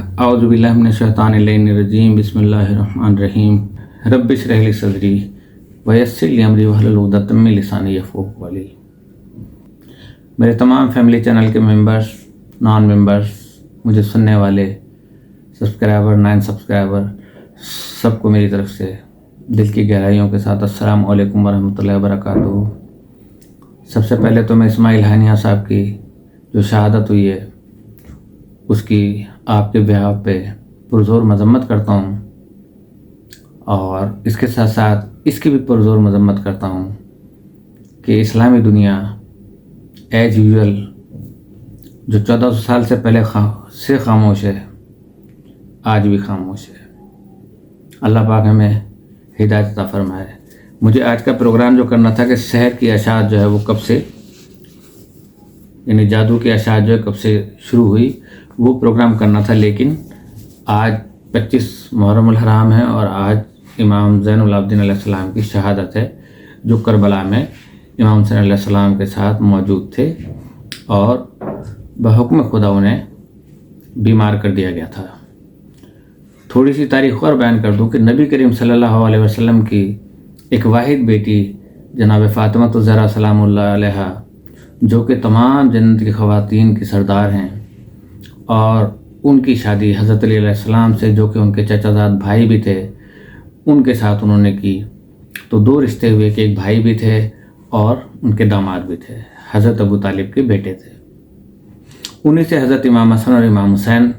اعوذ باللہ من الشیطان الرجیم بسم اللہ الرحمن الرحیم رب اشرح لی صدری ویسر لی امری واحلل عقدۃ من لسانی یفقہوا قولی۔ میرے تمام فیملی چینل کے ممبرز، نان ممبرز، مجھے سننے والے سبسکرائبر، نان سبسکرائبر، سب کو میری طرف سے دل کی گہرائیوں کے ساتھ السلام علیکم ورحمۃ اللہ وبرکاتہ۔ سب سے پہلے تو میں اسماعیل ہانیہ صاحب کی جو شہادت ہوئی ہے اس کی آپ کے بیہاف پہ پرزور مذمت کرتا ہوں، اور اس کے ساتھ ساتھ اس کی بھی پرزور مذمت کرتا ہوں کہ اسلامی دنیا ایز یوزول جو 1400 سال سے پہلے سے خاموش ہے، آج بھی خاموش ہے۔ اللہ پاک ہمیں ہدایت عطا فرمائے۔ مجھے آج کا پروگرام جو کرنا تھا کہ سحر کی اشاعت جو ہے وہ کب سے، یعنی جادو کی اشاعت جو ہے کب سے شروع ہوئی، وہ پروگرام کرنا تھا، لیکن آج 25 محرم الحرام ہے اور آج امام زین العابدین علیہ السلام کی شہادت ہے، جو کربلا میں امام حسین علیہ السلام کے ساتھ موجود تھے اور بحکم خدا انہیں بیمار کر دیا گیا تھا۔ تھوڑی سی تاریخ اور بیان کر دوں کہ نبی کریم صلی اللہ علیہ وسلم کی ایک واحد بیٹی جناب فاطمہ الزہرا سلام اللہ علیہا، جو کہ تمام جنت کی خواتین کی سردار ہیں، اور ان کی شادی حضرت علی علیہ السلام سے، جو کہ ان کے چچا زاد بھائی بھی تھے، ان کے ساتھ انہوں نے کی۔ تو دو رشتے ہوئے کہ ایک بھائی بھی تھے اور ان کے داماد بھی تھے، حضرت ابو طالب کے بیٹے تھے۔ انہی سے حضرت امام حسن اور امام حسین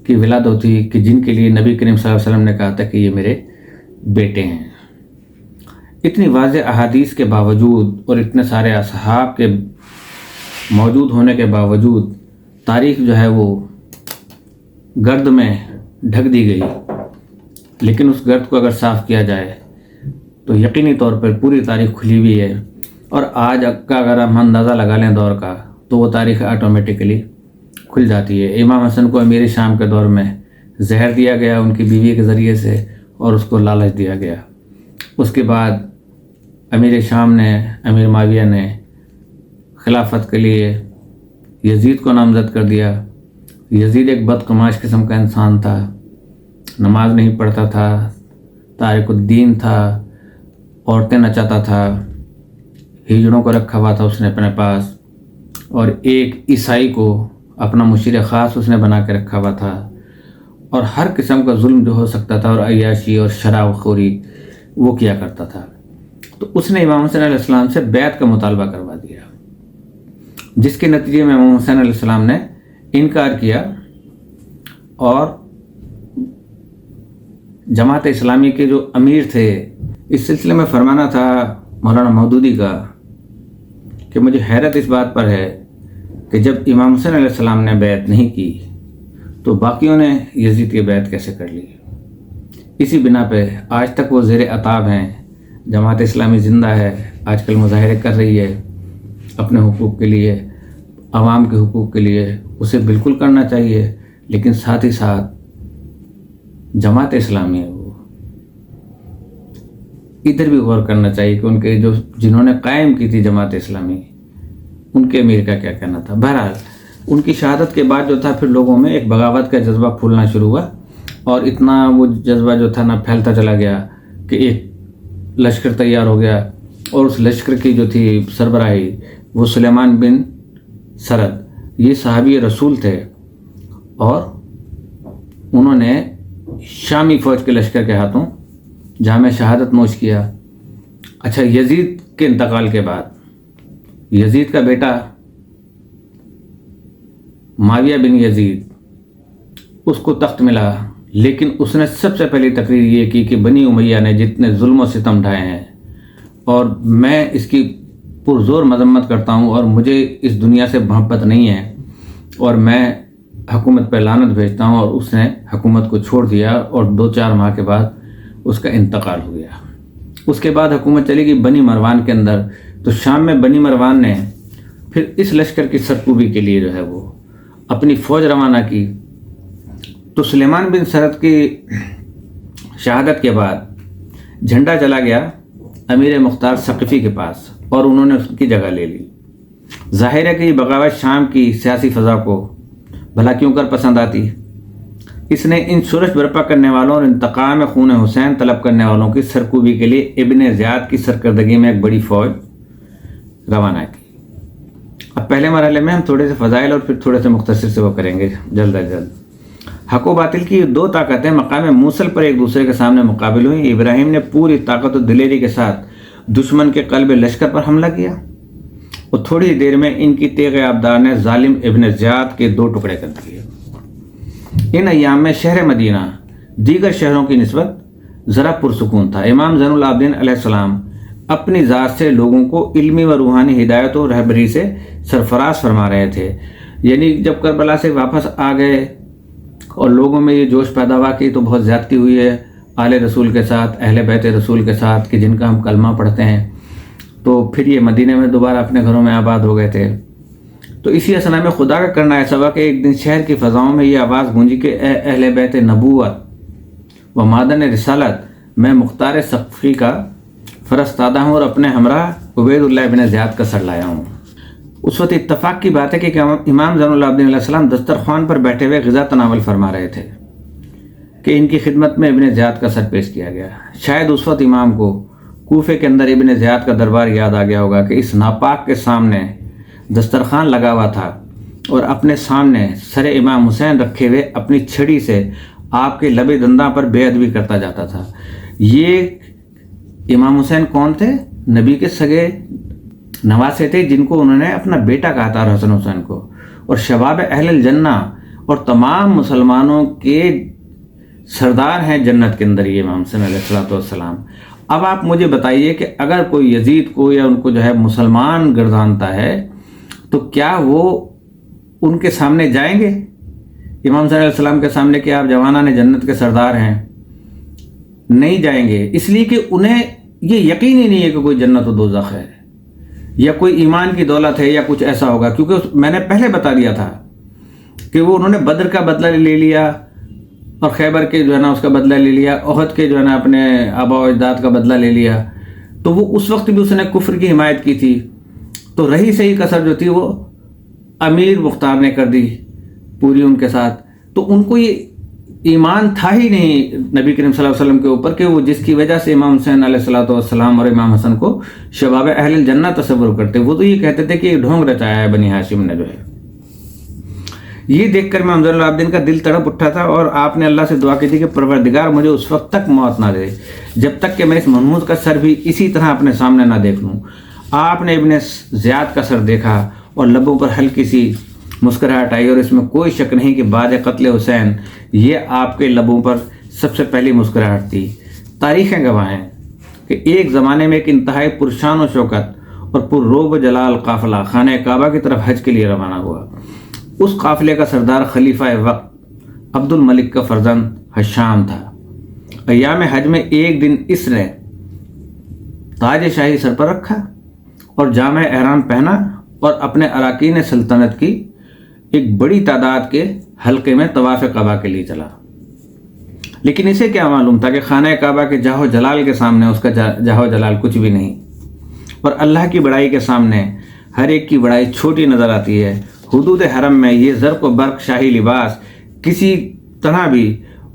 کی ولادت ہوتی کہ جن کے لیے نبی کریم صلی اللہ علیہ وسلم نے کہا تھا کہ یہ میرے بیٹے ہیں۔ اتنی واضح احادیث کے باوجود اور اتنے سارے اصحاب کے موجود ہونے کے باوجود تاریخ جو ہے وہ گرد میں ڈھک دی گئی، لیکن اس گرد کو اگر صاف کیا جائے تو یقینی طور پر پوری تاریخ کھلی ہوئی ہے، اور آج کا اگر ہم اندازہ لگا لیں دور کا تو وہ تاریخ آٹومیٹکلی کھل جاتی ہے۔ امام حسن کو امیر شام کے دور میں زہر دیا گیا ان کی بیوی کے ذریعے سے، اور اس کو لالچ دیا گیا۔ اس کے بعد امیر شام نے، امیر معاویہ نے خلافت کے لیے یزید کو نامزد کر دیا۔ یزید ایک بدقماش قسم کا انسان تھا، نماز نہیں پڑھتا تھا، تارک الدین تھا، عورتیں نچاتا تھا، ہجڑوں کو رکھا ہوا تھا اس نے اپنے پاس، اور ایک عیسائی کو اپنا مشیر خاص اس نے بنا کے رکھا ہوا تھا، اور ہر قسم کا ظلم جو ہو سکتا تھا اور عیاشی اور شراب خوری وہ کیا کرتا تھا۔ تو اس نے امام حسین علیہ السلام سے بیعت کا مطالبہ کروا دیا، جس کے نتیجے میں امام حسین علیہ السلام نے انکار کیا، اور جماعت اسلامی کے جو امیر تھے، اس سلسلے میں فرمانا تھا مولانا مودودی کا کہ مجھے حیرت اس بات پر ہے کہ جب امام حسین علیہ السلام نے بیعت نہیں کی تو باقیوں نے یزید کی بیعت کیسے کر لی۔ اسی بنا پہ آج تک وہ زیر عتاب ہیں۔ جماعت اسلامی زندہ ہے، آج کل مظاہرے کر رہی ہے اپنے حقوق کے لیے، عوام کے حقوق کے لیے، اسے بالکل کرنا چاہیے، لیکن ساتھ ہی ساتھ جماعت اسلامی ہے وہ ادھر بھی غور کرنا چاہیے کہ ان کے جنہوں نے قائم کی تھی جماعت اسلامی، ان کے امیر کا کیا کہنا تھا۔ بہرحال ان کی شہادت کے بعد جو تھا پھر لوگوں میں ایک بغاوت کا جذبہ پھولنا شروع ہوا، اور اتنا وہ جذبہ جو تھا نا پھیلتا چلا گیا کہ ایک لشکر تیار ہو گیا، اور اس لشکر کی جو تھی سربراہی وہ سلیمان بن سرد، یہ صحابی رسول تھے، اور انہوں نے شامی فوج کے لشکر کے ہاتھوں جام شہادت نوش کیا۔ اچھا، یزید کے انتقال کے بعد یزید کا بیٹا معاویہ بن یزید، اس کو تخت ملا، لیکن اس نے سب سے پہلی تقریر یہ کی کہ بنی امیہ نے جتنے ظلم و ستم ڈھائے ہیں، اور میں اس کی پرزور مذمت کرتا ہوں، اور مجھے اس دنیا سے محبت نہیں ہے، اور میں حکومت پہ لعنت بھیجتا ہوں۔ اور اس نے حکومت کو چھوڑ دیا، اور 2-4 ماہ کے بعد اس کا انتقال ہو گیا۔ اس کے بعد حکومت چلی گئی بنی مروان کے اندر۔ تو شام میں بنی مروان نے پھر اس لشکر کی سرکوبی کے لیے جو ہے وہ اپنی فوج روانہ کی۔ تو سلیمان بن سرد کی شہادت کے بعد جھنڈا چلا گیا امیر مختار ثقفی کے پاس، اور انہوں نے اس کی جگہ لے لی۔ ظاہر ہے کہ یہ بغاوت شام کی سیاسی فضا کو بھلا کیوں کر پسند آتی، اس نے ان شورش برپا کرنے والوں اور انتقام خون حسین طلب کرنے والوں کی سرکوبی کے لیے ابن زیاد کی سرکردگی میں ایک بڑی فوج روانہ کی۔ اب پہلے مرحلے میں ہم تھوڑے سے فضائل اور پھر تھوڑے سے مختصر سے وہ کریں گے جلد از جلد۔ حق و باطل کی دو طاقتیں مقام موصل پر ایک دوسرے کے سامنے مقابل ہوئیں۔ ابراہیم نے پوری طاقت و دلیری کے ساتھ دشمن کے قلب لشکر پر حملہ کیا اور تھوڑی دیر میں ان کی تیغ آبدار نے ظالم ابن زیاد کے 2 ٹکڑے کر دیے۔ ان ایام میں شہر مدینہ دیگر شہروں کی نسبت ذرا پرسکون تھا۔ امام زین العابدین علیہ السلام اپنی ذات سے لوگوں کو علمی و روحانی ہدایت و رہبری سے سرفراز فرما رہے تھے۔ یعنی جب کربلا سے واپس آ گئے اور لوگوں میں یہ جوش پیدا ہوا کہ تو بہت زیادتی ہوئی ہے آل رسول کے ساتھ، اہل بیت رسول کے ساتھ، کہ جن کا ہم کلمہ پڑھتے ہیں، تو پھر یہ مدینے میں دوبارہ اپنے گھروں میں آباد ہو گئے تھے۔ تو اسی اثنا میں خدا کا کرنا ایسا ہوا کہ ایک دن شہر کی فضاؤں میں یہ آواز گونجی کہ اے اہل بیت نبوت و مادن رسالت، میں مختار ثقفی کا فرستادہ ہوں اور اپنے ہمراہ عبید اللہ ابن زیاد کا سر لایا ہوں۔ اس وقت اتفاق کی بات ہے کہ امام زین العابدین علیہ السلام دسترخوان پر بیٹھے ہوئے غذا تناول فرما رہے تھے کہ ان کی خدمت میں ابن زیاد کا سر پیش کیا گیا۔ شاید اس وقت امام کو کوفے کے اندر ابن زیاد کا دربار یاد آ گیا ہوگا کہ اس ناپاک کے سامنے دسترخوان لگا ہوا تھا اور اپنے سامنے سر امام حسین رکھے ہوئے اپنی چھڑی سے آپ کے لبے دنداں پر بے ادبی کرتا جاتا تھا۔ یہ امام حسین کون تھے؟ نبی کے سگے نواسے تھے جن کو انہوں نے اپنا بیٹا کہا تھا، حسن حسین کو، اور شباب اہل الجنہ اور تمام مسلمانوں کے سردار ہیں جنت کے اندر یہ امام حسین علیہ السلام۔ اب آپ مجھے بتائیے کہ اگر کوئی یزید کو یا ان کو جو ہے مسلمان گردانتا ہے تو کیا وہ ان کے سامنے جائیں گے امام حسین علیہ السلام کے سامنے کہ آپ جوانان جنت کے سردار ہیں؟ نہیں جائیں گے، اس لیے کہ انہیں یہ یقین ہی نہیں ہے کہ کوئی جنت و دوزخ ہے یا کوئی ایمان کی دولت ہے یا کچھ ایسا ہوگا، کیونکہ میں نے پہلے بتا دیا تھا کہ وہ انہوں نے بدر کا بدلہ لے لیا اور خیبر کے جو ہے نا اس کا بدلہ لے لیا، احد کے جو ہے نا اپنے آبا و اجداد کا بدلہ لے لیا، تو وہ اس وقت بھی اس نے کفر کی حمایت کی تھی، تو رہی صحیح کسر جو تھی وہ امیر مختار نے کر دی پوری ان کے ساتھ۔ تو ان کو یہ ایمان تھا ہی نہیں نبی کریم صلی اللہ علیہ وسلم کے اوپر کہ وہ جس کی وجہ سے امام حسین علیہ السلام اور امام حسن کو شباب اہل الجنہ تصور کرتے، وہ تو یہ کہتے تھے کہ یہ ڈھونگ رچایا ہے بنی ہاشم نے جو ہے۔ یہ دیکھ کر امام زین العابدین کا دل تڑپ اٹھا تھا اور آپ نے اللہ سے دعا کی تھی کہ پروردگار مجھے اس وقت تک موت نہ دے جب تک کہ میں اس منحوس کا سر بھی اسی طرح اپنے سامنے نہ دیکھ لوں۔ آپ نے ابن زیاد کا سر دیکھا اور لبوں پر ہلکی سی مسکراہٹ آئی، اور اس میں کوئی شک نہیں کہ بعد قتل حسین یہ آپ کے لبوں پر سب سے پہلی مسکراہٹ تھی۔ تاریخیں گواہ ہیں کہ ایک زمانے میں ایک انتہائی پرشان و شوکت اور پر روب و جلال قافلہ خانہ کعبہ کی طرف حج کے لیے روانہ ہوا۔ اس قافلے کا سردار خلیفہ وقت عبد الملک کا فرزند حشام تھا۔ ایام حج میں ایک دن اس نے تاج شاہی سر پر رکھا اور جامع احرام پہنا اور اپنے اراکین سلطنت کی ایک بڑی تعداد کے حلقے میں طواف کعبہ کے لیے چلا، لیکن اسے کیا معلوم تھا کہ خانہ کعبہ کے جاہ و جلال کے سامنے اس کا جاہ و جلال کچھ بھی نہیں، اور اللہ کی بڑائی کے سامنے ہر ایک کی بڑائی چھوٹی نظر آتی ہے۔ حدود حرم میں یہ زرق و برق شاہی لباس کسی طرح بھی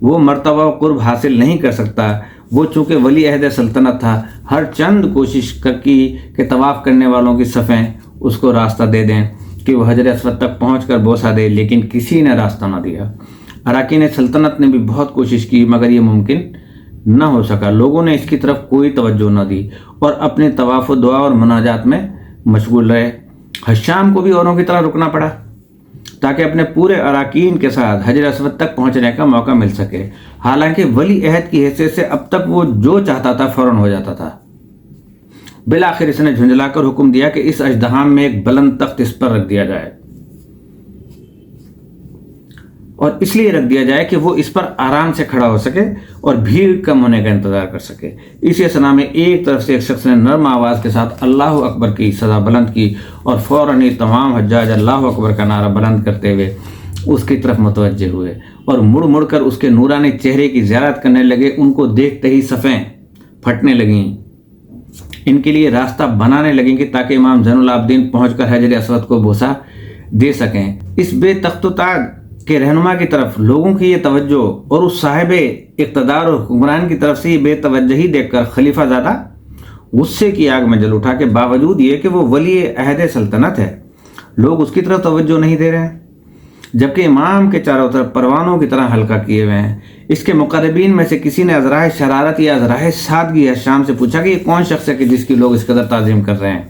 وہ مرتبہ و قرب حاصل نہیں کر سکتا۔ وہ چونکہ ولی عہد سلطنت تھا، ہر چند کوشش کی کہ طواف کرنے والوں کی صفیں اس کو راستہ دے دیں کہ وہ حجر اسود تک پہنچ کر بوسہ دے، لیکن کسی نے راستہ نہ دیا۔ اراکین سلطنت نے بھی بہت کوشش کی مگر یہ ممکن نہ ہو سکا۔ لوگوں نے اس کی طرف کوئی توجہ نہ دی اور اپنے طواف و دعا اور مناجات میں مشغول رہے۔ حشام کو بھی اوروں کی طرح رکنا پڑا تاکہ اپنے پورے اراکین کے ساتھ حجر اسود تک پہنچنے کا موقع مل سکے، حالانکہ ولی عہد کی حیثیت سے اب تک وہ جو چاہتا تھا فوراً ہو جاتا تھا۔ بالآخر اس نے جھنجھلا کر حکم دیا کہ اس اژدہام میں ایک بلند تخت اس پر رکھ دیا جائے، اور اس لیے رکھ دیا جائے کہ وہ اس پر آرام سے کھڑا ہو سکے اور بھیڑ کم ہونے کا انتظار کر سکے۔ اسی اثنا میں ایک طرف سے ایک شخص نے نرم آواز کے ساتھ اللہ اکبر کی صدا بلند کی اور فوراً ہی تمام حجاج اللہ اکبر کا نعرہ بلند کرتے ہوئے اس کی طرف متوجہ ہوئے اور مڑ مڑ کر اس کے نورانی چہرے کی زیارت کرنے لگے۔ ان کو دیکھتے ہی صفیں پھٹنے لگیں، ان کے لیے راستہ بنانے لگیں کہ تاکہ امام زین العابدین پہنچ کر حجر اسود کو بوسہ دے سکیں۔ اس بے تخت و تاج کے رہنما کی طرف لوگوں کی یہ توجہ اور اس صاحب اقتدار اور حکمران کی طرف سے یہ بے توجہی دیکھ کر خلیفہ زادہ غصے کی آگ میں جل اٹھا کہ باوجود یہ کہ وہ ولی عہد سلطنت ہے، لوگ اس کی طرف توجہ نہیں دے رہے ہیں، جبکہ امام کے چاروں طرف پروانوں کی طرح حلقہ کیے ہوئے ہیں۔ اس کے مقربین میں سے کسی نے ازراہ شرارت یا ازراہ سادگی حشام سے پوچھا کہ یہ کون شخص ہے کہ جس کی لوگ اس قدر تعظیم کر رہے ہیں؟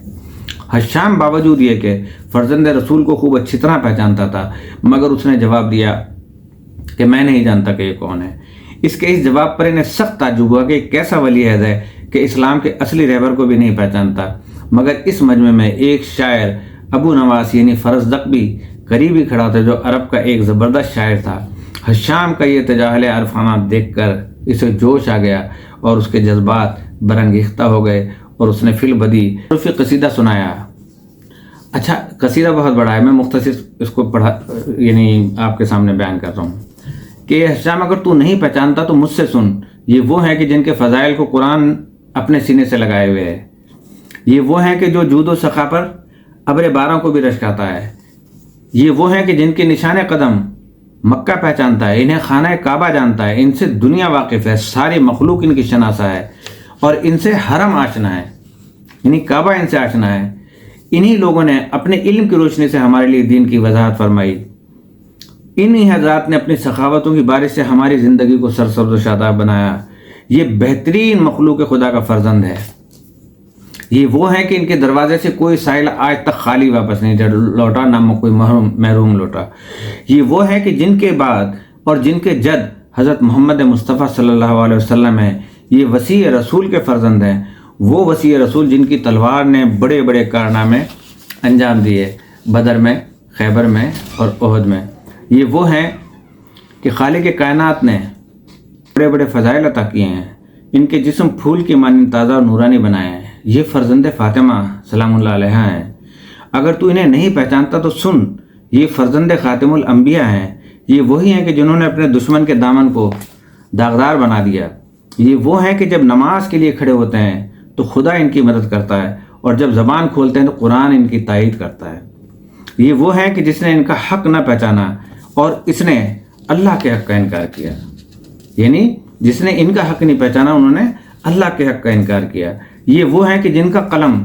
حشام باوجود یہ کہ فرزند رسول کو خوب اچھی طرح پہچانتا تھا، مگر اس نے جواب دیا کہ میں نہیں جانتا کہ یہ کون ہے۔ اس کے اس جواب پر انہیں سخت تعجب ہوا کہ ایک کیسا ولی عہد ہے کہ اسلام کے اصلی رہبر کو بھی نہیں پہچانتا، مگر اس مجمع میں ایک شاعر ابو نواس یعنی فرزدق بھی قریب ہی کھڑا تھا، جو عرب کا ایک زبردست شاعر تھا۔ حشام کا یہ تجاہل عرفانہ دیکھ کر اسے جوش آ گیا اور اس کے جذبات برانگیختہ ہو گئے اور اس نے فی البدی عرفی قصیدہ سنایا۔ اچھا، قصیدہ بہت بڑا ہے، میں مختصر اس کو آپ کے سامنے بیان کر رہا ہوں کہ حشام اگر تو نہیں پہچانتا تو مجھ سے سن، یہ وہ ہیں کہ جن کے فضائل کو قرآن اپنے سینے سے لگائے ہوئے ہے، یہ وہ ہیں کہ جو جود و سخا پر ابر باروں کو بھی رشکاتا ہے، یہ وہ ہیں کہ جن کے نشان قدم مکہ پہچانتا ہے، انہیں خانہ کعبہ جانتا ہے، ان سے دنیا واقف ہے، ساری مخلوق ان کی شناسا ہے اور ان سے حرم آشنا ہے، یعنی کعبہ ان سے آشنا ہے۔ انہی لوگوں نے اپنے علم کی روشنی سے ہمارے لیے دین کی وضاحت فرمائی، انہی حضرات نے اپنی سخاوتوں کی بارش سے ہماری زندگی کو سرسبز و شاداب بنایا۔ یہ بہترین مخلوق خدا کا فرزند ہے، یہ وہ ہیں کہ ان کے دروازے سے کوئی سائل آج تک خالی واپس نہیں لوٹا، نہ کوئی محروم لوٹا۔ یہ وہ ہیں کہ جن کے بعد اور جن کے جد حضرت محمد مصطفیٰ صلی اللہ علیہ وسلم ہیں، یہ وسیع رسول کے فرزند ہیں، وہ وسیع رسول جن کی تلوار نے بڑے بڑے کارنامے انجام دیے، بدر میں، خیبر میں اور احد میں۔ یہ وہ ہیں کہ خالق کائنات نے بڑے بڑے فضائل عطا کیے ہیں، ان کے جسم پھول کی مانند تازہ اور نورانی بنائے ہیں۔ یہ فرزند فاطمہ سلام اللہ علیہ ہیں، اگر تو انہیں نہیں پہچانتا تو سن، یہ فرزند خاتم الانبیاء ہیں، یہ وہی ہیں کہ جنہوں نے اپنے دشمن کے دامن کو داغدار بنا دیا، یہ وہ ہیں کہ جب نماز کے لیے کھڑے ہوتے ہیں تو خدا ان کی مدد کرتا ہے اور جب زبان کھولتے ہیں تو قرآن ان کی تائید کرتا ہے۔ یہ وہ ہیں کہ جس نے ان کا حق نہ پہچانا اور اس نے اللہ کے حق کا انکار کیا، یعنی جس نے ان کا حق نہیں پہچانا انہوں نے اللہ کے حق کا انکار کیا۔ یہ وہ ہیں کہ جن کا قلم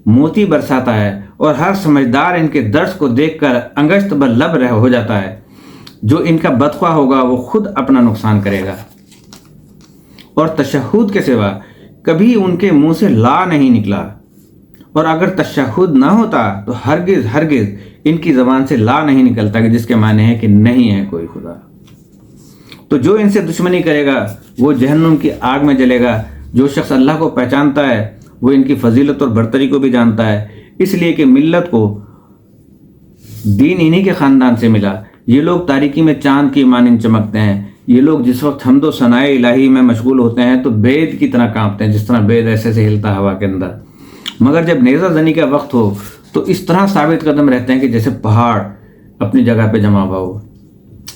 موتی برساتا ہے اور ہر سمجھدار ان کے درس کو دیکھ کر انگشت بر لب ہو جاتا ہے، جو ان کا بدخواہ ہوگا وہ خود اپنا نقصان کرے گا، اور تشہد کے سوا کبھی ان کے منہ سے لا نہیں نکلا، اور اگر تشہد نہ ہوتا تو ہرگز ہرگز ان کی زبان سے لا نہیں نکلتا، کہ جس کے معنی ہے کہ نہیں ہے کوئی خدا۔ تو جو ان سے دشمنی کرے گا وہ جہنم کی آگ میں جلے گا۔ جو شخص اللہ کو پہچانتا ہے وہ ان کی فضیلت اور برتری کو بھی جانتا ہے، اس لیے کہ ملت کو دین انہی کے خاندان سے ملا۔ یہ لوگ تاریکی میں چاند کی مانند چمکتے ہیں، یہ لوگ جس وقت حمد و ثناء الہی میں مشغول ہوتے ہیں تو بید کی طرح کانپتے ہیں، جس طرح بید ایسے سے ہلتا ہوا کے اندر، مگر جب نیزہ زنی کا وقت ہو تو اس طرح ثابت قدم رہتے ہیں کہ جیسے پہاڑ اپنی جگہ پہ جمع ہوا ہو۔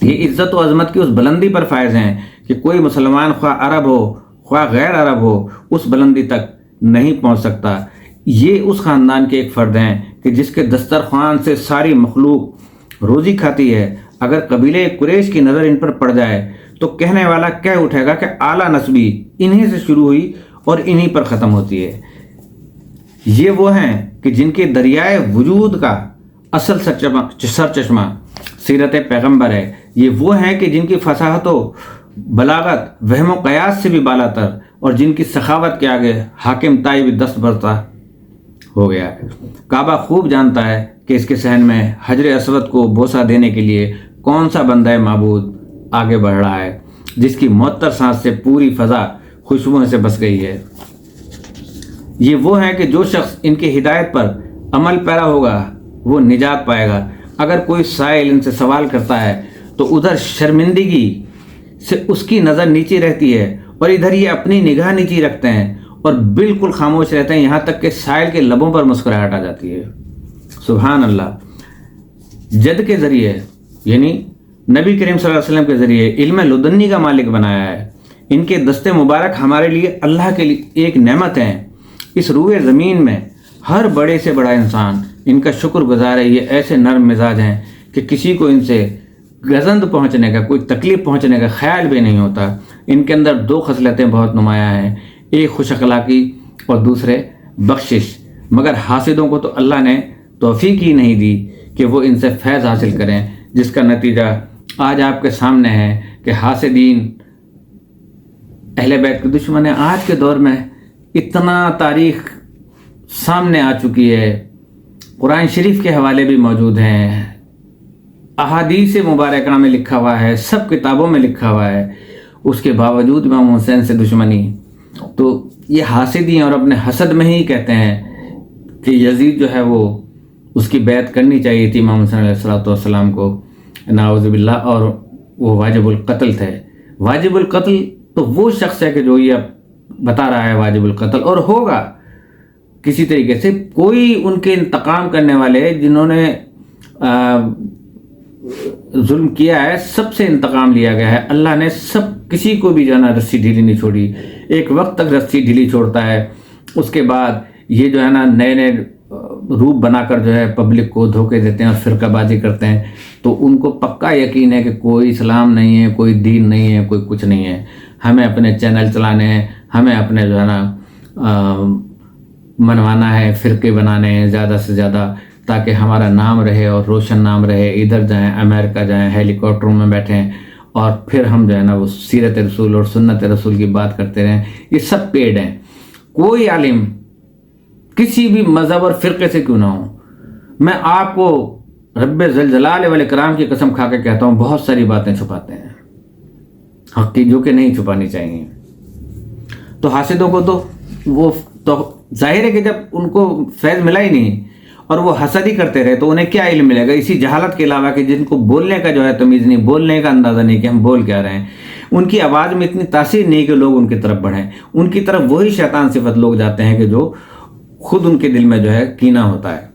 یہ عزت و عظمت کی اس بلندی پر فائز ہیں کہ کوئی مسلمان خواہ عرب ہو خواہ غیر عرب ہو اس بلندی تک نہیں پہنچ سکتا۔ یہ اس خاندان کے ایک فرد ہیں کہ جس کے دسترخوان سے ساری مخلوق روزی کھاتی ہے۔ اگر قبیلے قریش کی نظر ان پر پڑ جائے تو کہنے والا کہہ اٹھے گا کہ اعلیٰ نسبی انہی سے شروع ہوئی اور انہی پر ختم ہوتی ہے۔ یہ وہ ہیں کہ جن کے دریائے وجود کا اصل سرچشمہ سیرت پیغمبر ہے۔ یہ وہ ہیں کہ جن کی فصاحت و بلاغت وہم و قیاس سے بھی بالا تر، اور جن کی سخاوت کے آگے حاکم تائی بھی دست برتا ہو گیا ہے۔ کعبہ خوب جانتا ہے کہ اس کے صحن میں حجر اسود کو بوسہ دینے کے لیے کون سا بندہ معبود آگے بڑھ رہا ہے، جس کی معطر سانس سے پوری فضا خوشبوؤں سے بس گئی ہے۔ یہ وہ ہیں کہ جو شخص ان کی ہدایت پر عمل پیرا ہوگا وہ نجات پائے گا۔ اگر کوئی سائل ان سے سوال کرتا ہے تو ادھر شرمندگی سے اس کی نظر نیچی رہتی ہے اور ادھر یہ اپنی نگاہ نیچی رکھتے ہیں اور بالکل خاموش رہتے ہیں، یہاں تک کہ سائل کے لبوں پر مسکراہٹ آ جاتی ہے۔ سبحان اللہ۔ جد کے ذریعے یعنی نبی کریم صلی اللہ علیہ وسلم کے ذریعے علم لدنی کا مالک بنایا ہے۔ ان کے دستے مبارک ہمارے لیے اللہ کے لیے ایک نعمت ہیں۔ اس روئے زمین میں ہر بڑے سے بڑا انسان ان کا شکر گزار ہے۔ یہ ایسے نرم مزاج ہیں کہ کسی کو ان سے گزند پہنچنے کا، کوئی تکلیف پہنچنے کا خیال بھی نہیں ہوتا۔ ان کے اندر دو خصلتیں بہت نمایاں ہیں، ایک خوش اخلاقی اور دوسرے بخشش۔ مگر حاسدوں کو تو اللہ نے توفیق ہی نہیں دی کہ وہ ان سے فیض حاصل کریں، جس کا نتیجہ آج آپ کے سامنے ہے کہ حاسدین اہل بیت کے دشمن ہیں۔ آج کے دور میں اتنا تاریخ سامنے آ چکی ہے، قرآن شریف کے حوالے بھی موجود ہیں، احادیث مبارکہ میں لکھا ہوا ہے، سب کتابوں میں لکھا ہوا ہے، اس کے باوجود امام حسین سے دشمنی۔ تو یہ حاسدی ہیں اور اپنے حسد میں ہی کہتے ہیں کہ یزید جو ہے وہ اس کی بیعت کرنی چاہیے تھی امام حسین علیہ السلام کو، نعوذ باللہ، اور وہ واجب القتل تھے۔ واجب القتل تو وہ شخص ہے کہ جو یہ بتا رہا ہے واجب القتل، اور ہوگا کسی طریقے سے۔ کوئی ان کے انتقام کرنے والے جنہوں نے ظلم کیا ہے، سب سے انتقام لیا گیا ہے۔ اللہ نے کسی کو بھی جو ہے نا رسی ڈھیلی نہیں چھوڑی۔ ایک وقت تک رسی ڈھیلی چھوڑتا ہے، اس کے بعد یہ جو ہے نا نئے نئے روپ بنا کر جو ہے پبلک کو دھوکے دیتے ہیں اور فرقہ بازی کرتے ہیں۔ تو ان کو پکا یقین ہے کہ کوئی اسلام نہیں ہے، کوئی دین نہیں ہے، کوئی کچھ نہیں ہے۔ ہمیں اپنے چینل چلانے ہیں، ہمیں اپنے جو ہے نا منوانا ہے، فرقے بنانے ہیں زیادہ سے زیادہ، تاکہ ہمارا نام رہے اور روشن نام رہے۔ ادھر جائیں، امریکہ جائیں، ہیلی کاپٹروں میں بیٹھیں، اور پھر ہم جو ہے نا وہ سیرت رسول اور سنت رسول کی بات کرتے رہیں۔ یہ سب پیڈ ہیں۔ کوئی عالم کسی بھی مذہب اور فرقے سے کیوں نہ ہو، میں آپ کو رب ذوالجلال والاکرام کی قسم کھا کے کہتا ہوں، بہت ساری باتیں چھپاتے ہیں حق کی، جو کہ نہیں چھپانی چاہیے۔ تو حاسدوں کو تو وہ تو ظاہر ہے کہ جب ان کو فیض ملا ہی نہیں اور وہ حسد ہی کرتے رہے تو انہیں کیا علم ملے گا، اسی جہالت کے علاوہ کہ جن کو بولنے کا جو ہے تمیز نہیں، بولنے کا اندازہ نہیں کہ ہم بول کیا رہے ہیں۔ ان کی آواز میں اتنی تاثیر نہیں کہ لوگ ان کی طرف بڑھیں۔ ان کی طرف وہی شیطان صفت لوگ جاتے ہیں کہ جو خود ان کے دل میں جو ہے کینہ ہوتا ہے۔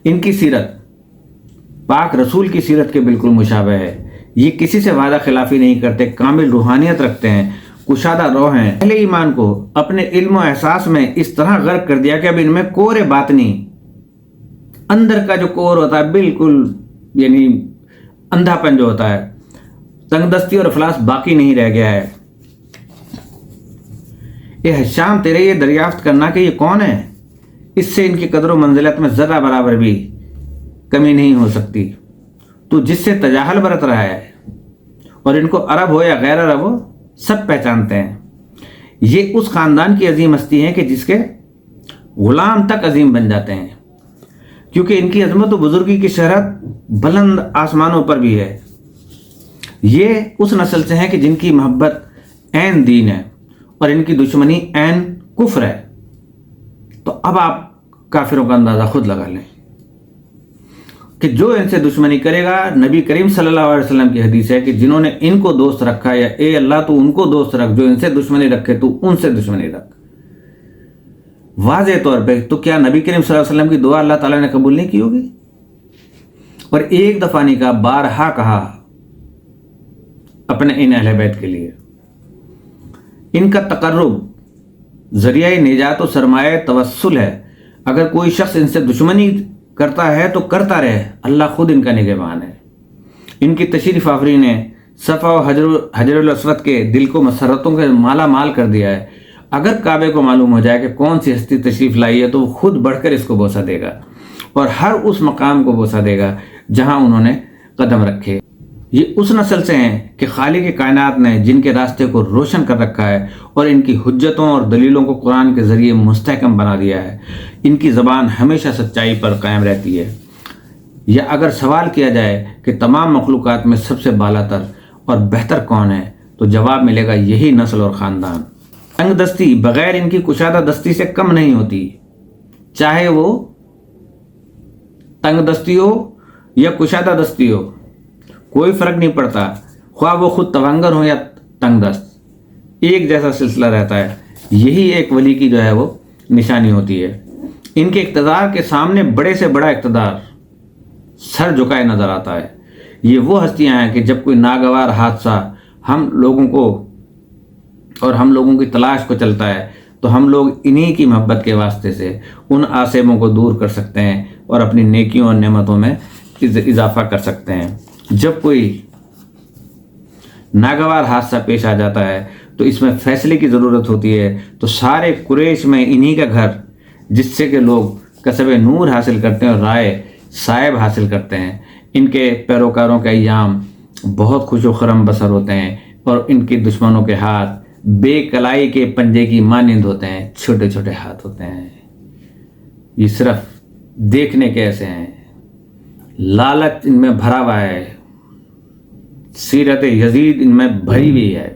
ان کی سیرت پاک رسول کی سیرت کے بالکل مشابہ ہے۔ یہ کسی سے وعدہ خلافی نہیں کرتے، کامل روحانیت رکھتے ہیں، کشادہ روح ہیں۔ اہل ایمان کو اپنے علم و احساس میں اس طرح غرق کر دیا کہ اب ان میں کور باطنی، اندر کا جو کور ہوتا ہے بالکل، یعنی اندھا پن جو ہوتا ہے، تنگ دستی اور افلاس باقی نہیں رہ گیا ہے۔ اے حشام، تیرے یہ دریافت کرنا کہ یہ کون ہے، اس سے ان کی قدر و منزلت میں ذرہ برابر بھی کمی نہیں ہو سکتی۔ تو جس سے تجاہل برت رہا ہے، اور ان کو عرب ہو یا غیر عرب ہو سب پہچانتے ہیں۔ یہ اس خاندان کی عظیم ہستی ہیں کہ جس کے غلام تک عظیم بن جاتے ہیں، کیونکہ ان کی عظمت و بزرگی کی شہرت بلند آسمانوں پر بھی ہے۔ یہ اس نسل سے ہیں کہ جن کی محبت عین دین ہے اور ان کی دشمنی عین کفر ہے۔ تو اب آپ کافروں کا اندازہ خود لگا لیں کہ جو ان سے دشمنی کرے گا، نبی کریم صلی اللہ علیہ وسلم کی حدیث ہے کہ جنہوں نے ان کو دوست رکھا، یا اے اللہ تو ان کو دوست رکھ، جو ان سے دشمنی رکھے تو ان سے دشمنی رکھ۔ واضح طور پہ تو کیا نبی کریم صلی اللہ علیہ وسلم کی دعا اللہ تعالیٰ نے قبول نہیں کی ہوگی؟ اور ایک دفعہ نہیں کہا، بارہا کہا اپنے ان اہل بیت کے لیے۔ ان کا تقرب ذریعہ نجات و سرمایہ توسل ہے۔ اگر کوئی شخص ان سے دشمنی کرتا ہے تو کرتا رہے، اللہ خود ان کا نگہبان ہے۔ ان کی تشریف آوری نے صفا و حجر الاسود کے دل کو مسرتوں کے مالا مال کر دیا ہے۔ اگر کعبے کو معلوم ہو جائے کہ کون سی ہستی تشریف لائی ہے تو وہ خود بڑھ کر اس کو بوسہ دے گا، اور ہر اس مقام کو بوسہ دے گا جہاں انہوں نے قدم رکھے۔ یہ اس نسل سے ہیں کہ خالق کائنات نے جن کے راستے کو روشن کر رکھا ہے اور ان کی حجتوں اور دلیلوں کو قرآن کے ذریعے مستحکم بنا دیا ہے۔ ان کی زبان ہمیشہ سچائی پر قائم رہتی ہے۔ یا اگر سوال کیا جائے کہ تمام مخلوقات میں سب سے بالا تر اور بہتر کون ہے، تو جواب ملے گا یہی نسل اور خاندان۔ تنگ دستی بغیر ان کی کشادہ دستی سے کم نہیں ہوتی، چاہے وہ تنگ دستی ہو یا کشادہ دستی ہو، کوئی فرق نہیں پڑتا، خواہ وہ خود تونگر ہو یا تنگ دست، ایک جیسا سلسلہ رہتا ہے۔ یہی ایک ولی کی جو ہے وہ نشانی ہوتی ہے۔ ان کے اقتدار کے سامنے بڑے سے بڑا اقتدار سر جھکائے نظر آتا ہے۔ یہ وہ ہستیاں ہیں کہ جب کوئی ناگوار حادثہ ہم لوگوں کی تلاش کو چلتا ہے تو ہم لوگ انہی کی محبت کے واسطے سے ان آثموں کو دور کر سکتے ہیں اور اپنی نیکیوں اور نعمتوں میں اضافہ کر سکتے ہیں۔ جب کوئی ناگوار حادثہ پیش آ جاتا ہے تو اس میں فیصلے کی ضرورت ہوتی ہے، تو سارے قریش میں انہی کا گھر، جس سے کہ لوگ کسب نور حاصل کرتے ہیں اور رائے صائب حاصل کرتے ہیں، ان کے پیروکاروں کے ایام بہت خوش و خرم بسر ہوتے ہیں، اور ان کے دشمنوں کے ہاتھ بے کلائی کے پنجے کی مانند ہوتے ہیں، چھوٹے چھوٹے ہاتھ ہوتے ہیں۔ یہ صرف دیکھنے کے ایسے ہیں، لالچ ان میں بھرا ہوا ہے، سیرت یزید ان میں بھری ہوئی ہے،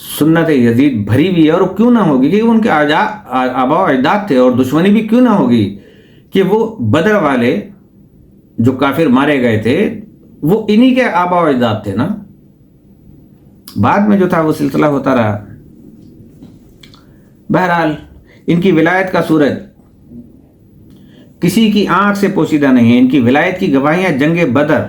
سنت یزید بھری ہوئی ہے، اور کیوں نہ ہوگی کہ ان کے آباء و اجداد تھے، اور دشمنی بھی کیوں نہ ہوگی کہ وہ بدر والے جو کافر مارے گئے تھے وہ انہی کے آباء و اجداد تھے نا۔ بعد میں جو تھا وہ سلسلہ ہوتا رہا۔ بہرحال ان کی ولایت کا سورج کسی کی آنکھ سے پوشیدہ نہیں ہے۔ ان کی ولایت کی گواہیاں جنگ بدر،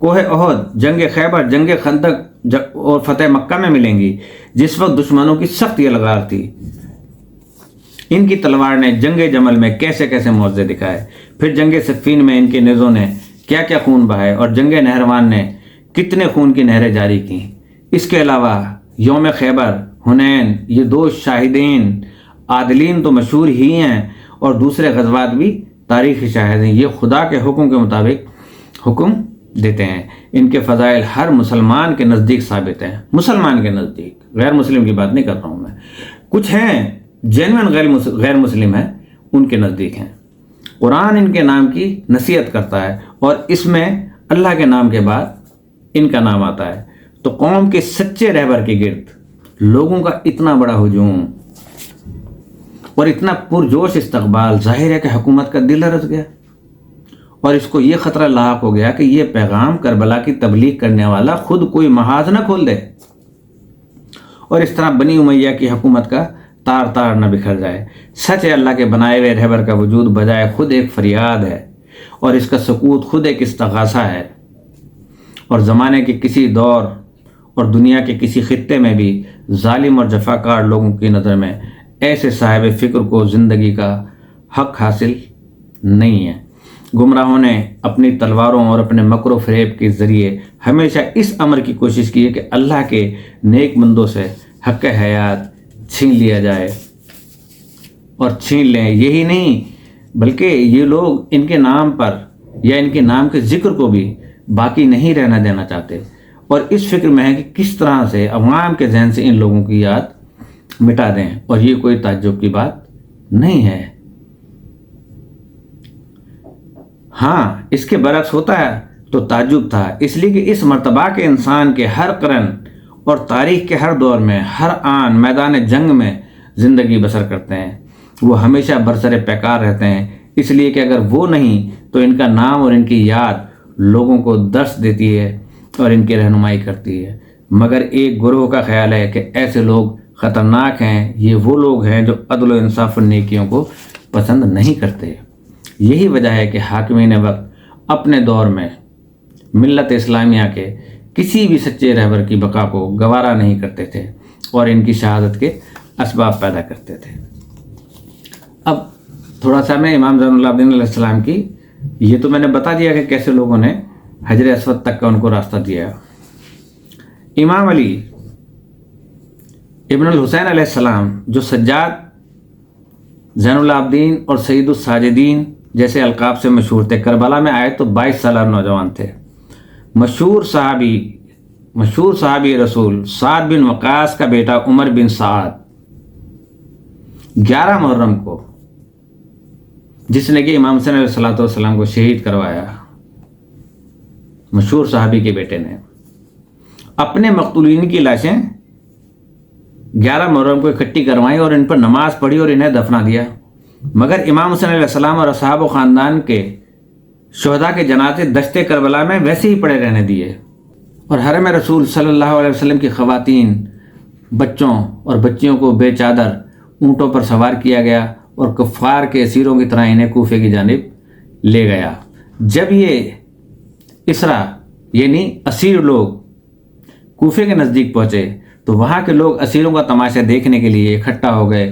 کوہ احد، جنگ خیبر، جنگ خندق اور فتح مکہ میں ملیں گی، جس وقت دشمنوں کی سخت یلغار تھی۔ ان کی تلوار نے جنگ جمل میں کیسے کیسے معجزے دکھائے، پھر جنگ صفین میں ان کے نیزوں نے کیا کیا خون بہائے، اور جنگ نہروان نے کتنے خون کی نہریں جاری کی۔ اس کے علاوہ یوم خیبر، حنین، یہ دو شاہدین عادلین تو مشہور ہی ہیں، اور دوسرے غزوات بھی تاریخی شاہد ہیں۔ یہ خدا کے حکم کے مطابق حکم دیتے ہیں۔ ان کے فضائل ہر مسلمان کے نزدیک ثابت ہیں، مسلمان کے نزدیک، غیر مسلم کی بات نہیں کر رہا ہوں میں، کچھ ہیں جینوین غیر مسلم ہیں، ان کے نزدیک ہیں۔ قرآن ان کے نام کی نصیحت کرتا ہے، اور اس میں اللہ کے نام کے بعد ان کا نام آتا ہے، تو قوم کے سچے رہبر کے گرد لوگوں کا اتنا بڑا ہجوم اور اتنا پرجوش استقبال، ظاہر ہے کہ حکومت کا دل لرز گیا، اور اس کو یہ خطرہ لاحق ہو گیا کہ یہ پیغام کربلا کی تبلیغ کرنے والا خود کوئی محاذ نہ کھول دے، اور اس طرح بنی امیہ کی حکومت کا تار تار نہ بکھر جائے۔ سچ ہے، اللہ کے بنائے ہوئے رہبر کا وجود بجائے خود ایک فریاد ہے، اور اس کا سکوت خود ایک استغاثہ ہے، اور زمانے کے کسی دور اور دنیا کے کسی خطے میں بھی ظالم اور جفاکار لوگوں کی نظر میں ایسے صاحب فکر کو زندگی کا حق حاصل نہیں ہے۔ گمراہوں نے اپنی تلواروں اور اپنے مکر و فریب کے ذریعے ہمیشہ اس امر کی کوشش کی ہے کہ اللہ کے نیک بندوں سے حق حیات چھین لیا جائے، اور چھین لیں۔ یہی نہیں بلکہ یہ لوگ ان کے نام پر یا ان کے نام کے ذکر کو بھی باقی نہیں رہنا دینا چاہتے، اور اس فکر میں ہے کہ کس طرح سے عوام کے ذہن سے ان لوگوں کی یاد مٹا دیں، اور یہ کوئی تعجب کی بات نہیں ہے۔ ہاں، اس کے برعکس ہوتا ہے تو تعجب تھا، اس لیے کہ اس مرتبہ کے انسان کے ہر قرن اور تاریخ کے ہر دور میں ہر آن میدان جنگ میں زندگی بسر کرتے ہیں، وہ ہمیشہ برسر پیکار رہتے ہیں، اس لیے کہ اگر وہ نہیں تو ان کا نام اور ان کی یاد لوگوں کو درس دیتی ہے اور ان کی رہنمائی کرتی ہے۔ مگر ایک گروہ کا خیال ہے کہ ایسے لوگ خطرناک ہیں، یہ وہ لوگ ہیں جو عدل و انصاف اور نیکیوں کو پسند نہیں کرتے۔ یہی وجہ ہے کہ حاکمین وقت اپنے دور میں ملت اسلامیہ کے کسی بھی سچے رہبر کی بقا کو گوارا نہیں کرتے تھے، اور ان کی شہادت کے اسباب پیدا کرتے تھے۔ اب تھوڑا سا میں امام زین العابدین علیہ السلام کی، یہ تو میں نے بتا دیا کہ کیسے لوگوں نے حجر اسود تک کا ان کو راستہ دیا۔ امام علی ابن الحسین علیہ السلام، جو سجاد، زین العابدین اور سید الساجدین جیسے القاب سے مشہور تھے، کربلا میں آئے تو 22 سالہ نوجوان تھے۔ مشہور صحابی رسول سعد بن وقاص کا بیٹا عمر بن سعد 11 محرم کو، جس نے کہ امام حسین علیہ السلام کو شہید کروایا، مشہور صحابی کے بیٹے نے اپنے مقتولین کی لاشیں 11 محرم کو اکٹھی کروائیں اور ان پر نماز پڑھی اور انہیں دفنا دیا، مگر امام حسین علیہ السلام اور اصحاب و خاندان کے شہداء کے جنازے دشت کربلا میں ویسے ہی پڑے رہنے دیے، اور حرم رسول صلی اللہ علیہ وسلم کی خواتین، بچوں اور بچیوں کو بے چادر اونٹوں پر سوار کیا گیا، اور کفار کے اسیروں کی طرح انہیں کوفے کی جانب لے گیا۔ جب یہ اسرا یعنی اسیر لوگ کوفے کے نزدیک پہنچے تو وہاں کے لوگ اسیروں کا تماشا دیکھنے کے لیے اکٹھا ہو گئے۔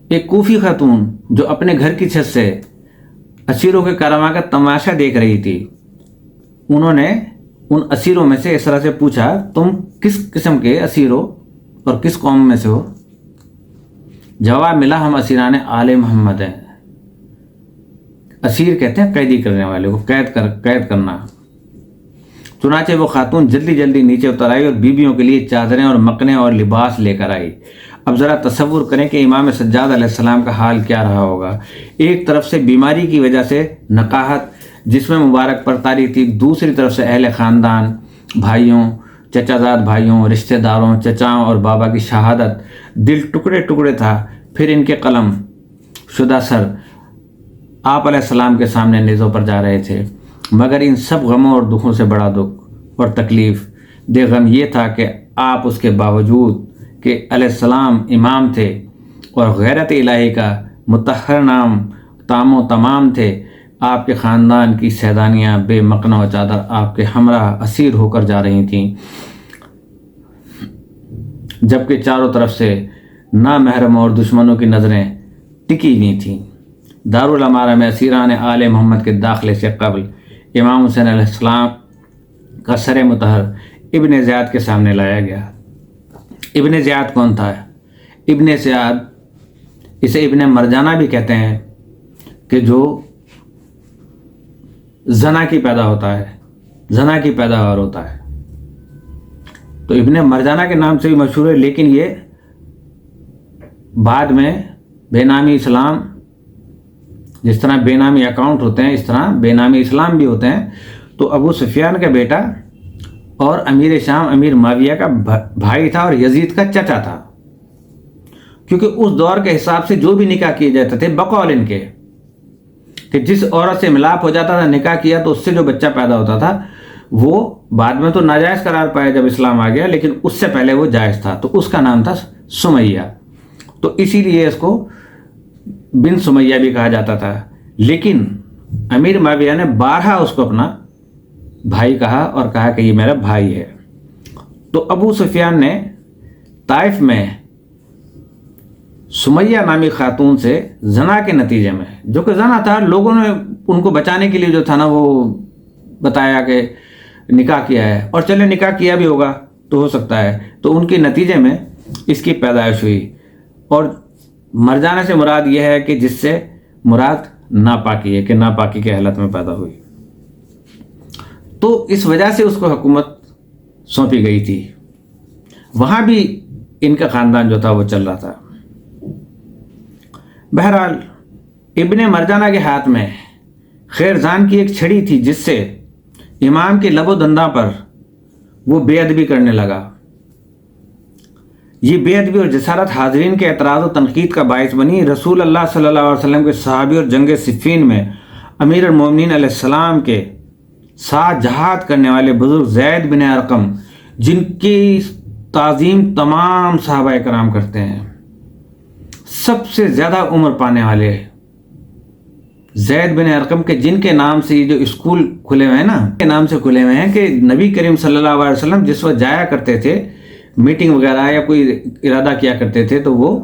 ایک کوفی خاتون جو اپنے گھر کی چھت سے اسیروں کے کاررواں کا تماشا دیکھ رہی تھی، انہوں نے ان اسیروں میں سے اس طرح سے پوچھا تم کس قسم کے اسیر ہو اور کس قوم میں سے ہو؟ جواب ملا ہم اسیران آل محمد ہیں۔ اسیر کہتے ہیں قیدی کرنے والے کو، قید کرنا۔ چنانچہ وہ خاتون جلدی جلدی نیچے اتر آئی اور بیویوں کے لیے چادریں اور مکنے اور لباس لے کر آئی۔ اب ذرا تصور کریں کہ امام سجاد علیہ السلام کا حال کیا رہا ہوگا۔ ایک طرف سے بیماری کی وجہ سے نقاہت جسم مبارک پر طاری تھی، دوسری طرف سے اہل خاندان، بھائیوں، چچا زاد بھائیوں، رشتہ داروں، چچاؤں اور بابا کی شہادت، دل ٹکڑے ٹکڑے تھا۔ پھر ان کے قلم شدہ سر آپ علیہ السلام کے سامنے نیزوں پر جا رہے تھے، مگر ان سب غموں اور دکھوں سے بڑا دکھ اور تکلیف دہ غم یہ تھا کہ آپ اس کے باوجود کہ علیہ السلام امام تھے اور غیرت الہی کا مطہر نام تام و تمام تھے، آپ کے خاندان کی سیدانیاں بے مقنع و چادر آپ کے ہمراہ اسیر ہو کر جا رہی تھیں، جبکہ چاروں طرف سے نامحرم اور دشمنوں کی نظریں ٹکی ہوئی تھیں۔ دارالامارہ میں اسیران آل محمد کے داخلے سے قبل امام حسین علیہ السلام کا سر مطہر ابن زیاد کے سامنے لایا گیا۔ ابن زیاد کون تھا؟ ابن زیاد اسے ابن مرجانہ بھی کہتے ہیں کہ جو زنا کی پیدا ہوتا ہے، زنا کی پیداوار ہوتا ہے، تو ابن مرجانہ کے نام سے بھی مشہور ہے، لیکن یہ بعد میں بے نامی اسلام، جس طرح بے نامی اکاؤنٹ ہوتے ہیں اس طرح بے نامی اسلام بھی ہوتے ہیں۔ تو ابو سفیان کا بیٹا اور امیر شام امیر معاویہ کا بھائی تھا اور یزید کا چچا تھا، کیونکہ اس دور کے حساب سے جو بھی نکاح کیے جاتے تھے بقول ان کے کہ جس عورت سے ملاپ ہو جاتا تھا، نکاح کیا تو اس سے جو بچہ پیدا ہوتا تھا وہ بعد میں تو ناجائز قرار پایا جب اسلام آ گیا، لیکن اس سے پہلے وہ جائز تھا، تو اس کا نام تھا سمیہ، تو اسی لیے اس کو بن سمیہ بھی کہا جاتا تھا۔ لیکن امیر معاویہ نے بارہا اس کو اپنا بھائی کہا اور کہا کہ یہ میرا بھائی ہے۔ تو ابو سفیان نے طائف میں سمیہ نامی خاتون سے زنا کے نتیجے میں، جو کہ زنا تھا، لوگوں نے ان کو بچانے کے لیے جو تھا نا وہ بتایا کہ نکاح کیا ہے، اور چلے نکاح کیا بھی ہوگا تو ہو سکتا ہے، تو ان کے نتیجے میں اس کی پیدائش ہوئی۔ اور مرجانہ سے مراد یہ ہے کہ جس سے مراد ناپاکی ہے، کہ ناپاکی کے حالت میں پیدا ہوئی، تو اس وجہ سے اس کو حکومت سونپی گئی تھی۔ وہاں بھی ان کا خاندان جو تھا وہ چل رہا تھا۔ بہرحال ابن مرجانہ کے ہاتھ میں خیرزان کی ایک چھڑی تھی، جس سے امام کے لب و دنداں پر وہ بے ادبی کرنے لگا۔ یہ بے ادبی اور جسارت حاضرین کے اعتراض و تنقید کا باعث بنی۔ رسول اللہ صلی اللہ علیہ وسلم کے صحابی اور جنگ صفین میں امیر المومنین علیہ السلام کے ساتھ جہاد کرنے والے بزرگ زید بن ارقم، جن کی تعظیم تمام صحابہ کرام کرتے ہیں، سب سے زیادہ عمر پانے والے زید بن ارقم کے، جن کے نام سے یہ جو اسکول کھلے ہوئے ہیں نا، کے نام سے کھلے ہوئے ہیں، کہ نبی کریم صلی اللہ علیہ وسلم جس وقت جایا کرتے تھے میٹنگ وغیرہ یا کوئی ارادہ کیا کرتے تھے تو وہ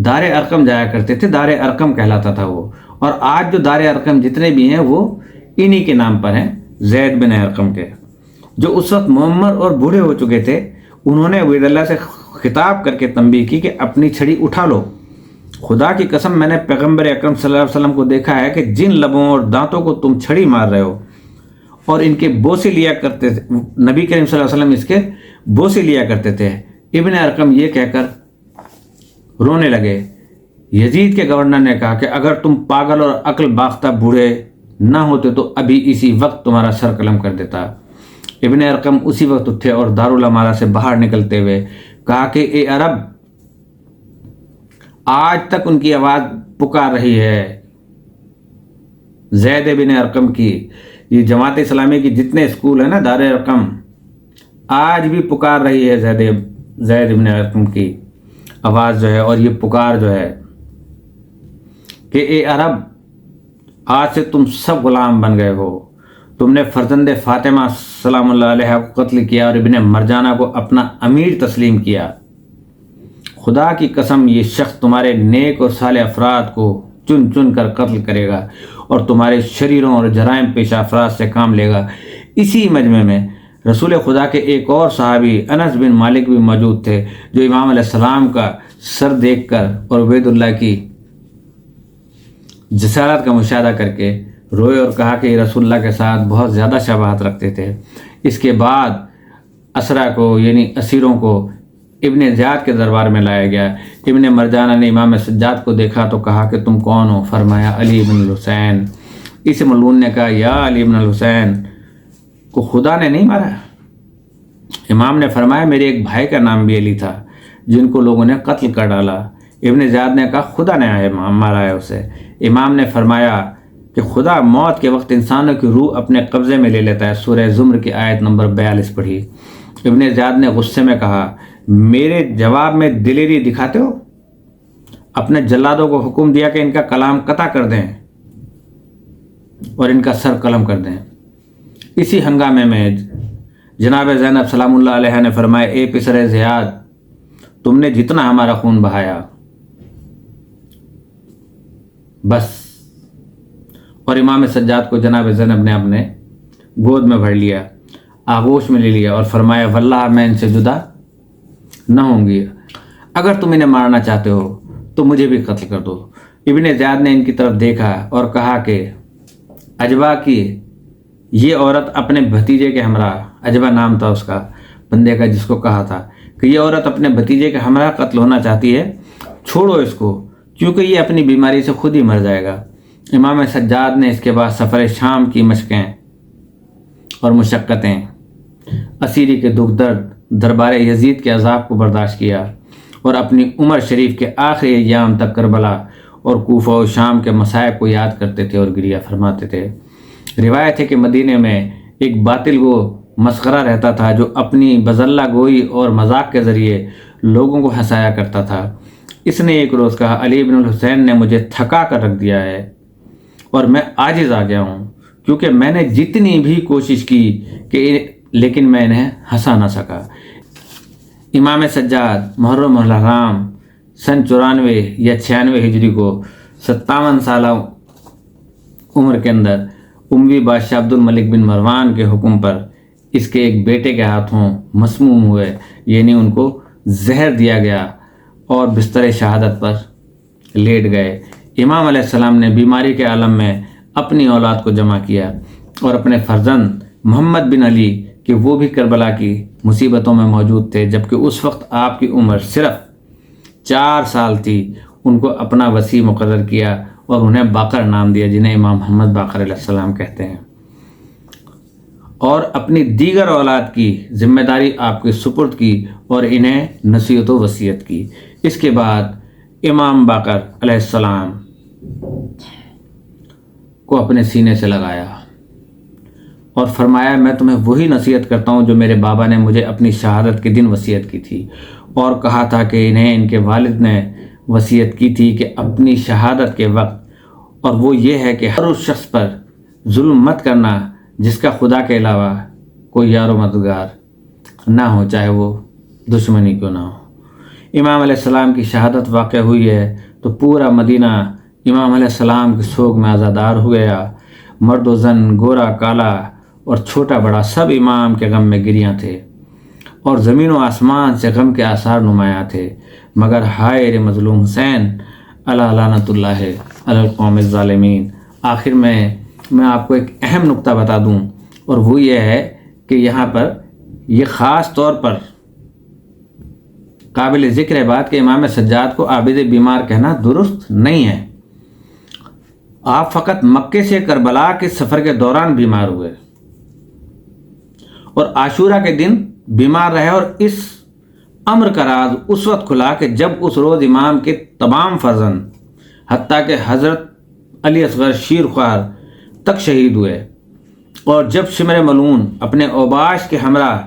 دار ارقم جایا کرتے تھے، دار ارقم کہلاتا تھا وہ۔ اور آج جو دار ارقم جتنے بھی ہیں وہ انہی کے نام پر ہیں، زید بن ارقم کے، جو اس وقت معمر اور بوڑھے ہو چکے تھے۔ انہوں نے عبید اللہ سے خطاب کر کے تنبیہ کی کہ اپنی چھڑی اٹھا لو، خدا کی قسم میں نے پیغمبر اکرم صلی اللہ علیہ وسلم کو دیکھا ہے کہ جن لبوں اور دانتوں کو تم چھڑی مار رہے ہو اور ان کے بوسے لیا کرتے تھے، نبی کریم صلی اللہ علیہ وسلم اس کے بوسے لیا کرتے تھے۔ ابن ارقم یہ کہہ کر رونے لگے۔ یزید کے گورنر نے کہا کہ اگر تم پاگل اور عقل باختہ بوڑھے نہ ہوتے تو ابھی اسی وقت تمہارا سر قلم کر دیتا۔ ابن ارقم اسی وقت اٹھے اور دارالامارہ سے باہر نکلتے ہوئے کہا کہ اے عرب، آج تک ان کی آواز پکار رہی ہے، زید بن ارقم کی، یہ جماعت اسلامی کی جتنے اسکول ہیں نا دار ارقم، آج بھی پکار رہی ہے زید بن ارقم کی آواز جو ہے، اور یہ پکار جو ہے کہ اے عرب، آج سے تم سب غلام بن گئے ہو، تم نے فرزند فاطمہ سلام اللہ علیہ کو قتل کیا اور ابن مرجانہ کو اپنا امیر تسلیم کیا۔ خدا کی قسم یہ شخص تمہارے نیک اور صالح افراد کو چن چن کر قتل کرے گا اور تمہارے شریروں اور جرائم پیشہ افراد سے کام لے گا۔ اسی مجمع میں رسول خدا کے ایک اور صحابی انس بن مالک بھی موجود تھے، جو امام علیہ السلام کا سر دیکھ کر اور عبید اللہ کی جسارت کا مشاہدہ کر کے روئے اور کہا کہ یہ رسول اللہ کے ساتھ بہت زیادہ شباہت رکھتے تھے۔ اس کے بعد اسرا کو یعنی اسیروں کو ابن زیاد کے دربار میں لایا گیا۔ ابن مرجانہ نے امام سجاد کو دیکھا تو کہا کہ تم کون ہو؟ فرمایا علی بن الحسین۔ اس ملعون نے کہا یا علی بن الحسین کو خدا نے نہیں مارا؟ امام نے فرمایا میرے ایک بھائی کا نام بھی علی تھا جن کو لوگوں نے قتل کر ڈالا۔ ابن زیاد نے کہا خدا نے مارا ہے اسے۔ امام نے فرمایا کہ خدا موت کے وقت انسانوں کی روح اپنے قبضے میں لے لیتا ہے۔ سورہ زمر کی آیت نمبر 42 پڑھی۔ ابن زیاد نے غصے میں کہا میرے جواب میں دلیری دکھاتے ہو؟ اپنے جلادوں کو حکم دیا کہ ان کا کلام قطع کر دیں اور ان کا سر قلم کر دیں۔ اسی ہنگامے میں جناب زینب سلام اللہ علیہ نے فرمایا اے پسر زیاد، تم نے جتنا ہمارا خون بہایا بس۔ اور امام سجاد کو جناب زینب نے اپنے گود میں بھر لیا، آغوش میں لے لیا اور فرمایا واللہ میں ان سے جدا نہ ہوں گی، اگر تم انہیں مارنا چاہتے ہو تو مجھے بھی قتل کر دو۔ ابن زیاد نے ان کی طرف دیکھا اور کہا کہ عجبہ کی یہ عورت اپنے بھتیجے کے ہمراہ، عجبہ نام تھا اس کا بندے کا جس کو کہا تھا کہ یہ عورت اپنے بھتیجے کے ہمراہ قتل ہونا چاہتی ہے، چھوڑو اس کو کیونکہ یہ اپنی بیماری سے خود ہی مر جائے گا۔ امام سجاد نے اس کے بعد سفر شام کی مشقیں اور مشقتیں، اسیری کے دکھ درد، دربار یزید کے عذاب کو برداشت کیا اور اپنی عمر شریف کے آخری ایام تک کربلا اور کوفہ و شام کے مصائب کو یاد کرتے تھے اور گریہ فرماتے تھے۔ روایت ہے کہ مدینے میں ایک باطل گو مسخرہ رہتا تھا جو اپنی بزلہ گوئی اور مذاق کے ذریعے لوگوں کو ہنسایا کرتا تھا۔ اس نے ایک روز کہا علی بن الحسین نے مجھے تھکا کر رکھ دیا ہے اور میں عاجز آ گیا ہوں کیونکہ میں نے جتنی بھی کوشش کی لیکن میں انہیں ہنسا نہ سکا۔ امام سجاد محرم الحرام سن 94 یا 96 ہجری کو 57 سالہ عمر کے اندر اموی بادشاہ عبد الملک بن مروان کے حکم پر اس کے ایک بیٹے کے ہاتھوں مسموم ہوئے، یعنی ان کو زہر دیا گیا اور بستر شہادت پر لیٹ گئے۔ امام علیہ السلام نے بیماری کے عالم میں اپنی اولاد کو جمع کیا اور اپنے فرزند محمد بن علی کہ وہ بھی کربلا کی مصیبتوں میں موجود تھے جبکہ اس وقت آپ کی عمر صرف 4 سال تھی، ان کو اپنا وصی مقرر کیا اور انہیں باقر نام دیا جنہیں امام محمد باقر علیہ السلام کہتے ہیں، اور اپنی دیگر اولاد کی ذمہ داری آپ کے سپرد کی اور انہیں نصیحت و وصیت کی۔ اس کے بعد امام باقر علیہ السلام کو اپنے سینے سے لگایا اور فرمایا میں تمہیں وہی نصیحت کرتا ہوں جو میرے بابا نے مجھے اپنی شہادت کے دن وصیت کی تھی، اور کہا تھا کہ انہیں ان کے والد نے وصیت کی تھی کہ اپنی شہادت کے وقت، اور وہ یہ ہے کہ ہر اس شخص پر ظلم مت کرنا جس کا خدا کے علاوہ کوئی یار و مددگار نہ ہو، چاہے وہ دشمنی کیوں نہ ہو۔ امام علیہ السلام کی شہادت واقع ہوئی ہے تو پورا مدینہ امام علیہ السلام کی سوگ میں عزادار ہو گیا۔ مرد و زن، گورا کالا اور چھوٹا بڑا سب امام کے غم میں گریاں تھے اور زمین و آسمان سے غم کے آثار نمایاں تھے، مگر ہائے رے مظلوم حسین علی لعنت اللہ علی القوم الظالمین۔ آخر میں آپ کو ایک اہم نقطہ بتا دوں، اور وہ یہ ہے کہ یہاں پر یہ خاص طور پر قابل ذکر ہے بات کہ امام سجاد کو عابد بیمار کہنا درست نہیں ہے۔ آپ فقط مکے سے کربلا کے سفر کے دوران بیمار ہوئے اور عاشورہ کے دن بیمار رہے، اور اس امر کا راز اس وقت کھلا کہ جب اس روز امام کے تمام فرزند حتیٰ کہ حضرت علی اصغر شیر خوار تک شہید ہوئے، اور جب شمر ملعون اپنے اوباش کے ہمراہ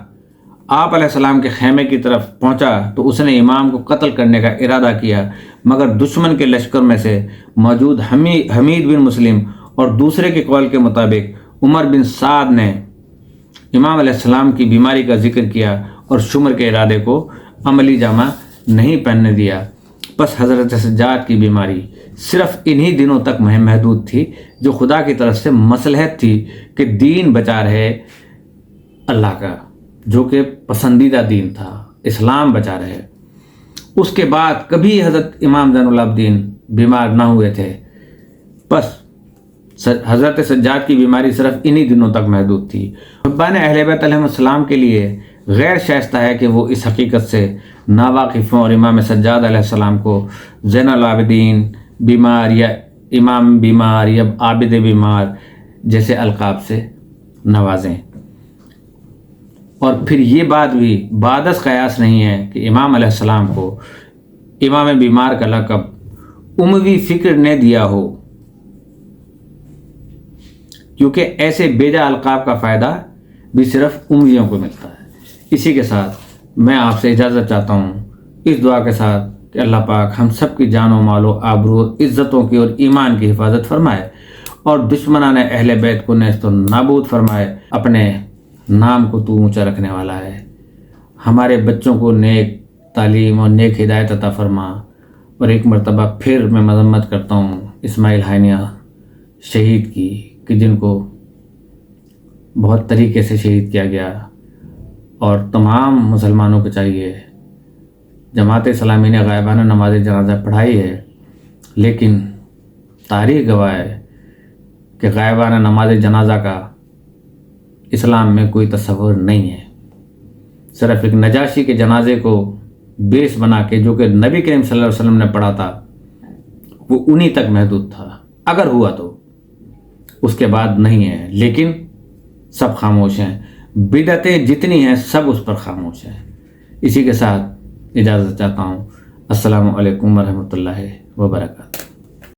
آپ علیہ السلام کے خیمے کی طرف پہنچا تو اس نے امام کو قتل کرنے کا ارادہ کیا، مگر دشمن کے لشکر میں سے موجود حمید بن مسلم اور دوسرے کے قول کے مطابق عمر بن سعد نے امام علیہ السلام کی بیماری کا ذکر کیا اور شمر کے ارادے کو عملی جامہ نہیں پہننے دیا۔ پس حضرت سجاد کی بیماری صرف انہی دنوں تک محدود تھی جو خدا کی طرف سے مصلحت تھی کہ دین بچا رہے اللہ کا۔ جو کہ پسندیدہ دین تھا، اسلام بچا رہے۔ اس کے بعد کبھی حضرت امام زین العابدین بیمار نہ ہوئے تھے، بس حضرت سجاد کی بیماری صرف انہی دنوں تک محدود تھی۔ حبان اہل بیت علیہ السلام کے لیے غیر شائستہ ہے کہ وہ اس حقیقت سے ناواقف ہوں اور امام سجاد علیہ السلام کو زین العابدین بیمار یا امام بیمار یا عابد بیمار جیسے القاب سے نوازیں۔ اور پھر یہ بات بھی بعد از قیاس نہیں ہے کہ امام علیہ السلام کو امام بیمار کا لقب اموی فکر نے دیا ہو، کیونکہ ایسے بیجا القاب کا فائدہ بھی صرف امویوں کو ملتا ہے۔ اسی کے ساتھ میں آپ سے اجازت چاہتا ہوں، اس دعا کے ساتھ کہ اللہ پاک ہم سب کی جان و مال و آبرو عزتوں کی اور ایمان کی حفاظت فرمائے اور دشمنان اہل بیت کو نیست و نابود فرمائے۔ اپنے نام کو تو اونچا رکھنے والا ہے، ہمارے بچوں کو نیک تعلیم اور نیک ہدایت عطا فرما۔ اور ایک مرتبہ پھر میں مذمت کرتا ہوں اسماعیل ہانیہ شہید کی، کہ جن کو بہت طریقے سے شہید کیا گیا، اور تمام مسلمانوں کو چاہیے، جماعت اسلامی نے غائبانہ نماز جنازہ پڑھائی ہے، لیکن تاریخ گواہ ہے کہ غائبانہ نماز جنازہ کا اسلام میں کوئی تصور نہیں ہے۔ صرف ایک نجاشی کے جنازے کو بیس بنا کے، جو کہ نبی کریم صلی اللہ علیہ وسلم نے پڑھا تھا، وہ انہی تک محدود تھا، اگر ہوا تو، اس کے بعد نہیں ہے۔ لیکن سب خاموش ہیں، بدعتیں جتنی ہیں سب اس پر خاموش ہیں۔ اسی کے ساتھ اجازت چاہتا ہوں، السلام علیکم ورحمۃ اللہ وبرکاتہ۔